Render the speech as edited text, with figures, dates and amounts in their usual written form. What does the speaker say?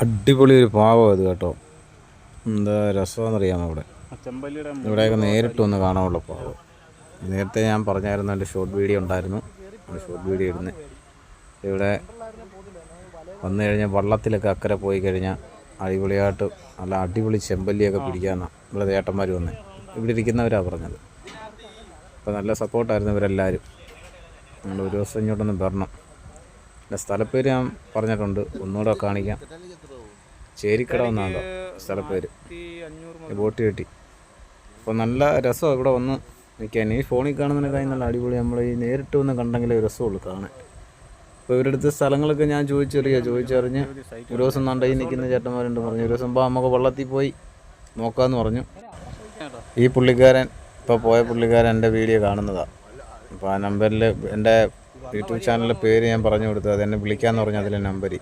അടിപൊളി ഒരു പാവം അത് കേട്ടോ. എന്താ രസമെന്നറിയാമോ ഇവിടെയൊക്കെ നേരിട്ട് ഒന്ന് കാണാനുള്ള പാവം. നേരത്തെ ഞാൻ പറഞ്ഞായിരുന്നു എൻ്റെ ഷോർട്ട് വീഡിയോ ഉണ്ടായിരുന്നു, ഷോർട്ട് വീഡിയോ ഇടുന്നത്. ഇവിടെ വന്നു കഴിഞ്ഞാൽ വള്ളത്തിലൊക്കെ അക്കരെ പോയി കഴിഞ്ഞാൽ അടിപൊളിയായിട്ട് നല്ല അടിപൊളി ചെമ്പല്ലിയൊക്കെ പിടിക്കാമെന്നാണ് ഇവിടെ ചേട്ടന്മാർ വന്നേ, ഇവിടെ ഇരിക്കുന്നവരാണ് പറഞ്ഞത്. അപ്പോൾ നല്ല സപ്പോർട്ടായിരുന്നു ഇവരെല്ലാവരും. നമ്മൾ ഒരു ദിവസം ഇങ്ങോട്ടൊന്ന് വരണം. എൻ്റെ സ്ഥലപ്പേര് ഞാൻ പറഞ്ഞിട്ടുണ്ട്, ഒന്നുകൂടെ കാണിക്കാം. ചേരിക്കട എന്നാണോ സ്ഥലപ്പേര്, ബോട്ട് കെട്ടി. അപ്പോൾ നല്ല രസമാണ് ഇവിടെ വന്ന് നിൽക്കാൻ. ഈ ഫോണിൽ കാണുന്നതിനേക്കാൾ നല്ല അടിപൊളി നമ്മൾ ഈ നേരിട്ട് വന്ന് കണ്ടെങ്കിലേ രസമുള്ളൂ കാണാൻ. അപ്പോൾ ഇവരുടെ അടുത്ത് സ്ഥലങ്ങളൊക്കെ ഞാൻ ചോദിച്ചറിഞ്ഞ് ഒരു ദിവസം നണ്ടയിൽ നിൽക്കുന്ന ചേട്ടന്മാരുണ്ട് പറഞ്ഞു, ഒരു ദിവസം നമുക്ക് വള്ളത്തിൽ പോയി നോക്കാമെന്ന് പറഞ്ഞു. ഈ പുള്ളിക്കാരൻ ഇപ്പോൾ പോയ പുള്ളിക്കാരൻ എൻ്റെ വീഡിയോ കാണുന്നതാണ്. അപ്പോൾ ആ നമ്പറിൽ എൻ്റെ യൂട്യൂബ് ചാനലിലെ പേര് ഞാൻ പറഞ്ഞു കൊടുത്തു, അതെന്നെ വിളിക്കാമെന്ന് പറഞ്ഞു. അതിലെ നമ്പർ